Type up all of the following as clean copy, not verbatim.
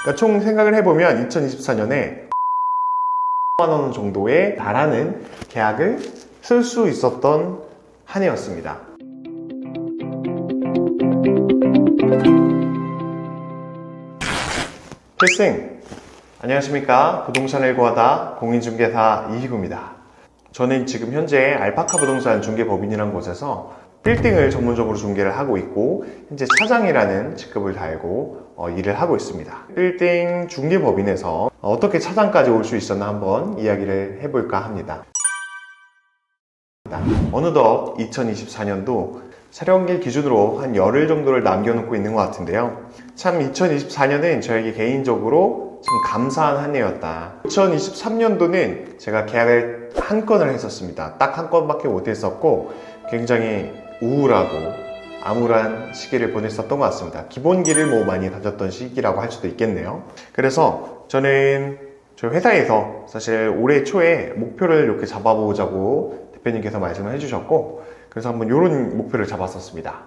그러니까 총 생각을 해보면 2024년에 10만 원 정도에 달하는 계약을 쓸 수 있었던 한 해였습니다. 필승! 안녕하십니까. 부동산을 구하다 공인중개사 이희구입니다. 저는 지금 현재 알파카 부동산 중개법인이라는 곳에서 빌딩을 전문적으로 중개를 하고 있고, 현재 차장이라는 직급을 달고 일을 하고 있습니다. 빌딩 중개법인에서 어떻게 차장까지 올 수 있었나 한번 이야기를 해볼까 합니다. 어느덧 2024년도 촬영일 기준으로 한 열흘 정도를 남겨놓고 있는 것 같은데요. 참 2024년은 저에게 개인적으로 참 감사한 한 해였다. 2023년도는 제가 계약을 한 건을 했었습니다. 딱 한 건밖에 못 했었고 굉장히 우울하고 암울한 시기를 보냈었던 것 같습니다. 기본기를 많이 다졌던 시기라고 할 수도 있겠네요. 그래서 저는 저희 회사에서 사실 올해 초에 목표를 이렇게 잡아보자고 대표님께서 말씀을 해주셨고, 그래서 한번 이런 목표를 잡았었습니다.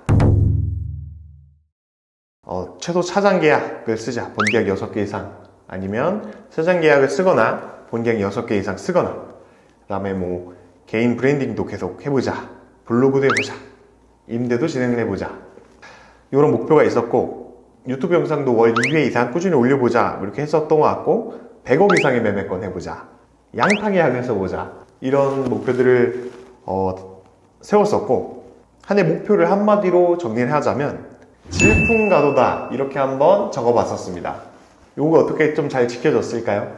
최소 차장 계약을 쓰자. 본계약 6개 이상, 아니면 차장 계약을 쓰거나 본계약 6개 이상 쓰거나, 그 다음에 개인 브랜딩도 계속 해보자, 블로그도 해보자, 임대도 진행을 해보자, 이런 목표가 있었고, 유튜브 영상도 월 2회 이상 꾸준히 올려보자 이렇게 했었던 것 같고, 100억 이상의 매매권 해보자, 양타 계약을 써보자, 이런 목표들을 세웠었고, 한 해 목표를 한마디로 정리를 하자면 질풍가도다, 이렇게 한번 적어봤었습니다. 요거 어떻게 좀 잘 지켜졌을까요?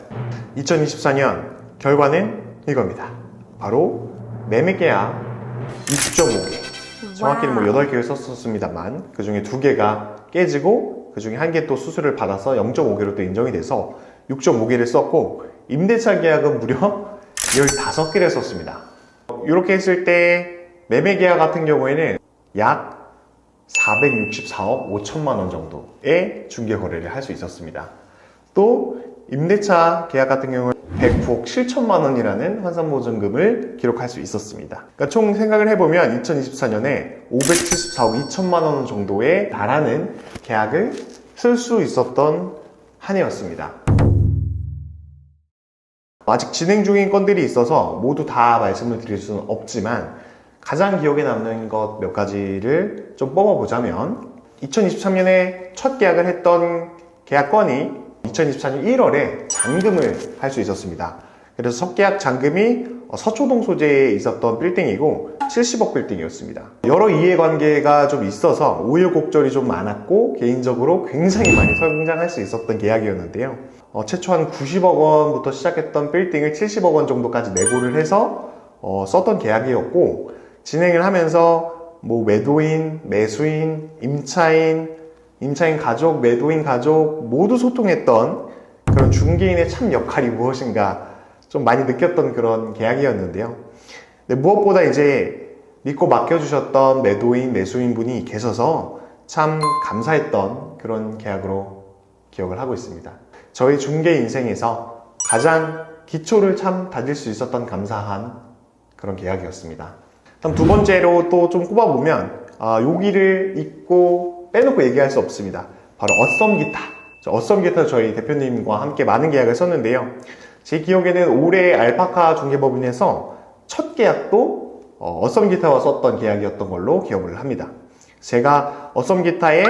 2024년 결과는 이겁니다. 바로 매매계약 6.5개, 정확히는 8개를 썼었습니다만 그 중에 2개가 깨지고 그 중에 1개 또 수수료를 받아서 0.5개로 또 인정이 돼서 6.5개를 썼고, 임대차 계약은 무려 15개를 썼습니다. 이렇게 했을 때 매매계약 같은 경우에는 약 464억 5천만 원 정도의 중개거래를 할 수 있었습니다. 또 임대차 계약 같은 경우는 109억 7천만 원이라는 환산보증금을 기록할 수 있었습니다. 그러니까 총 생각을 해보면 2024년에 574억 2천만 원 정도에 달하는 계약을 쓸 수 있었던 한 해였습니다. 아직 진행 중인 건들이 있어서 모두 다 말씀을 드릴 수는 없지만, 가장 기억에 남는 것 몇 가지를 좀 뽑아보자면, 2023년에 첫 계약을 했던 계약건이 2024년 1월에 잔금을 할 수 있었습니다. 그래서 첫 계약 잔금이 서초동 소재에 있었던 빌딩이고 70억 빌딩이었습니다. 여러 이해관계가 좀 있어서 우여곡절이 좀 많았고, 개인적으로 굉장히 많이 성장할 수 있었던 계약이었는데요. 최초 한 90억 원부터 시작했던 빌딩을 70억 원 정도까지 내고를 해서 썼던 계약이었고, 진행을 하면서 매도인, 매수인, 임차인 가족, 매도인 가족 모두 소통했던 그런 중개인의 참 역할이 무엇인가 좀 많이 느꼈던 그런 계약이었는데요. 근데 무엇보다 이제 믿고 맡겨주셨던 매도인, 매수인 분이 계셔서 참 감사했던 그런 계약으로 기억을 하고 있습니다. 저희 중개 인생에서 가장 기초를 참 다질 수 있었던 감사한 그런 계약이었습니다. 다음 두 번째로 또 좀 꼽아보면, 여기를 잊고 빼놓고 얘기할 수 없습니다. 바로 어썸기타. 어썸기타 저희 대표님과 함께 많은 계약을 썼는데요. 제 기억에는 올해 알파카 중개법인에서 첫 계약도 어썸기타와 썼던 계약이었던 걸로 기억을 합니다. 제가 어썸기타의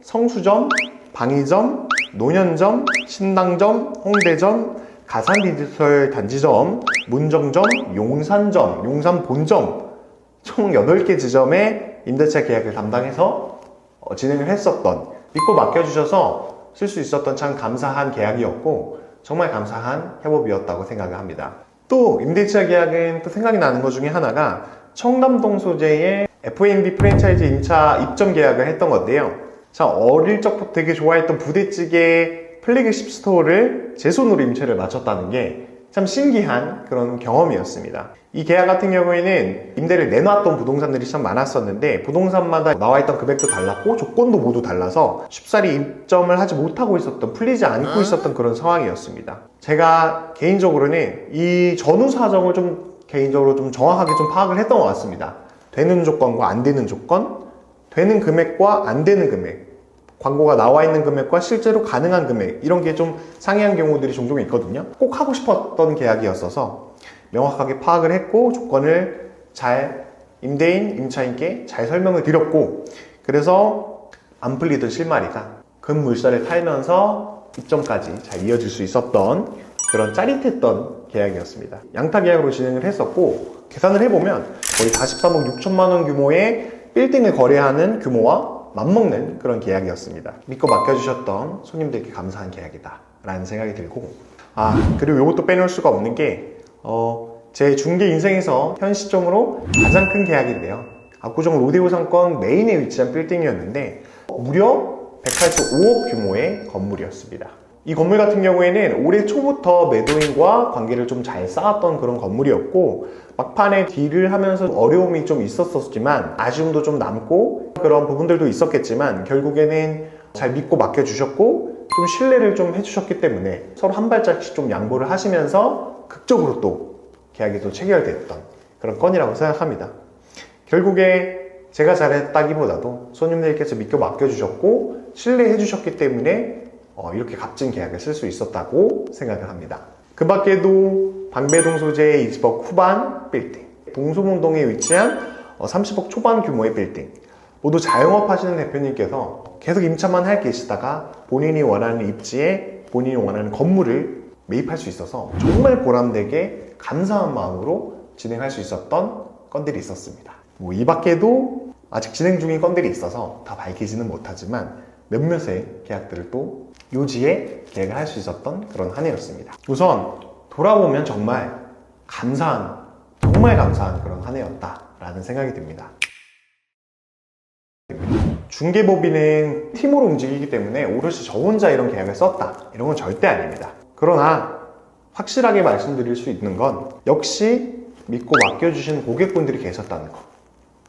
성수점, 방이점, 노년점, 신당점, 홍대점, 가산디지털 단지점, 문정점, 용산점, 용산본점 총 8개 지점의 임대차 계약을 담당해서 진행을 했었던, 믿고 맡겨주셔서 쓸 수 있었던 참 감사한 계약이었고, 정말 감사한 협업이었다고 생각을 합니다. 또 임대차 계약은 또 생각이 나는 것 중에 하나가 청담동 소재의 F&B 프랜차이즈 임차 입점 계약을 했던 건데요. 참 어릴 적부터 되게 좋아했던 부대찌개 플래그십 스토어를 제 손으로 임차를 마쳤다는 게 참 신기한 그런 경험이었습니다. 이 계약 같은 경우에는 임대를 내놨던 부동산들이 참 많았었는데, 부동산마다 나와있던 금액도 달랐고 조건도 모두 달라서 쉽사리 입점을 하지 못하고 있었던, 풀리지 않고 있었던 그런 상황이었습니다. 제가 개인적으로는 이 전후 사정을 개인적으로 정확하게 파악을 했던 것 같습니다. 되는 조건과 안 되는 조건, 되는 금액과 안 되는 금액, 광고가 나와 있는 금액과 실제로 가능한 금액 이런 게 좀 상이한 경우들이 종종 있거든요. 꼭 하고 싶었던 계약이었어서 명확하게 파악을 했고 조건을 잘 임대인, 임차인께 잘 설명을 드렸고, 그래서 안 풀리던 실마리가 금 물살을 탈면서 입점까지 잘 이어질 수 있었던 그런 짜릿했던 계약이었습니다. 양타 계약으로 진행을 했었고, 계산을 해보면 거의 43억 6천만 원 규모의 빌딩을 거래하는 규모와 맞먹는 그런 계약이었습니다. 믿고 맡겨주셨던 손님들께 감사한 계약이다 라는 생각이 들고, 그리고 이것도 빼놓을 수가 없는 게 제 중개 인생에서 현 시점으로 가장 큰 계약인데요. 압구정 로데오 상권 메인에 위치한 빌딩이었는데 무려 185억 규모의 건물이었습니다. 이 건물 같은 경우에는 올해 초부터 매도인과 관계를 좀 잘 쌓았던 그런 건물이었고, 막판에 딜을 하면서 어려움이 좀 있었지만 아쉬움도 좀 남고 그런 부분들도 있었겠지만 결국에는 잘 믿고 맡겨주셨고 좀 신뢰를 좀 해주셨기 때문에 서로 한 발짝씩 좀 양보를 하시면서 극적으로 또 계약이 또 체결됐던 그런 건이라고 생각합니다. 결국에 제가 잘했다기보다도 손님들께서 믿고 맡겨주셨고 신뢰해 주셨기 때문에 이렇게 값진 계약을 쓸 수 있었다고 생각을 합니다. 그 밖에도 방배동 소재의 20억 후반 빌딩, 동소문동에 위치한 30억 초반 규모의 빌딩, 모두 자영업 하시는 대표님께서 계속 임차만 할 계시다가 본인이 원하는 입지에 본인이 원하는 건물을 매입할 수 있어서 정말 보람되게 감사한 마음으로 진행할 수 있었던 건들이 있었습니다. 이 밖에도 아직 진행 중인 건들이 있어서 다 밝히지는 못하지만 몇몇의 계약들을 또 요지에 계약을 할 수 있었던 그런 한 해였습니다. 우선 돌아보면 정말 감사한 그런 한 해였다라는 생각이 듭니다. 중개법인은 팀으로 움직이기 때문에 오롯이 저 혼자 이런 계약을 썼다 이런 건 절대 아닙니다. 그러나 확실하게 말씀드릴 수 있는 건 역시 믿고 맡겨주신 고객분들이 계셨다는 것,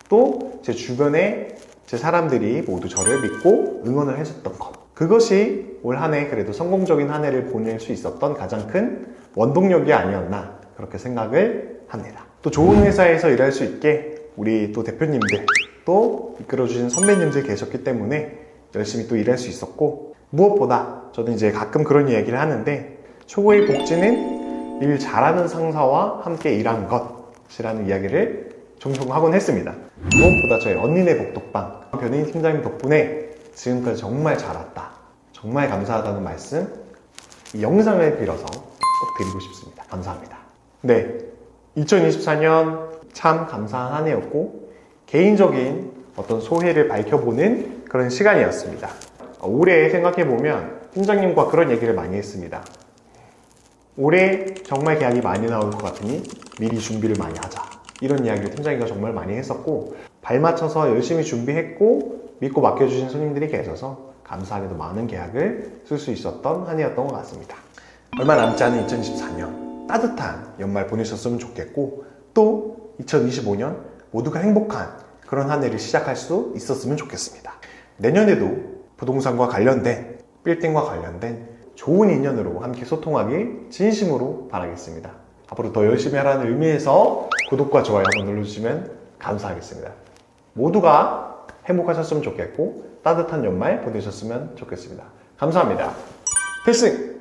또 제 주변에 제 사람들이 모두 저를 믿고 응원을 해줬던 것, 그것이 올 한 해 그래도 성공적인 한 해를 보낼 수 있었던 가장 큰 원동력이 아니었나 그렇게 생각을 합니다. 또 좋은 회사에서 일할 수 있게 우리 또 대표님들 또 이끌어주신 선배님들 계셨기 때문에 열심히 또 일할 수 있었고, 무엇보다 저는 이제 가끔 그런 이야기를 하는데 최고의 복지는 일 잘하는 상사와 함께 일하는 것이라는 이야기를 종종 하곤 했습니다. 무엇보다 저희 언니네 복덕방 변혜인 팀장님 덕분에 지금까지 정말 잘 왔다, 정말 감사하다는 말씀 이 영상을 빌어서 꼭 드리고 싶습니다. 감사합니다. 네, 2024년 참 감사한 한 해였고 개인적인 어떤 소회를 밝혀보는 그런 시간이었습니다. 올해 생각해보면 팀장님과 그런 얘기를 많이 했습니다. 올해 정말 계약이 많이 나올 것 같으니 미리 준비를 많이 하자, 이런 이야기를 팀장님과 정말 많이 했었고, 발 맞춰서 열심히 준비했고 믿고 맡겨주신 손님들이 계셔서 감사하게도 많은 계약을 쓸 수 있었던 한 해였던 것 같습니다. 얼마 남지 않은 2024년 따뜻한 연말 보내셨으면 좋겠고, 또 2025년 모두가 행복한 그런 한 해를 시작할 수 있었으면 좋겠습니다. 내년에도 부동산과 관련된, 빌딩과 관련된 좋은 인연으로 함께 소통하길 진심으로 바라겠습니다. 앞으로 더 열심히 하라는 의미에서 구독과 좋아요 한번 눌러주시면 감사하겠습니다. 모두가 행복하셨으면 좋겠고 따뜻한 연말 보내셨으면 좋겠습니다. 감사합니다. 필승!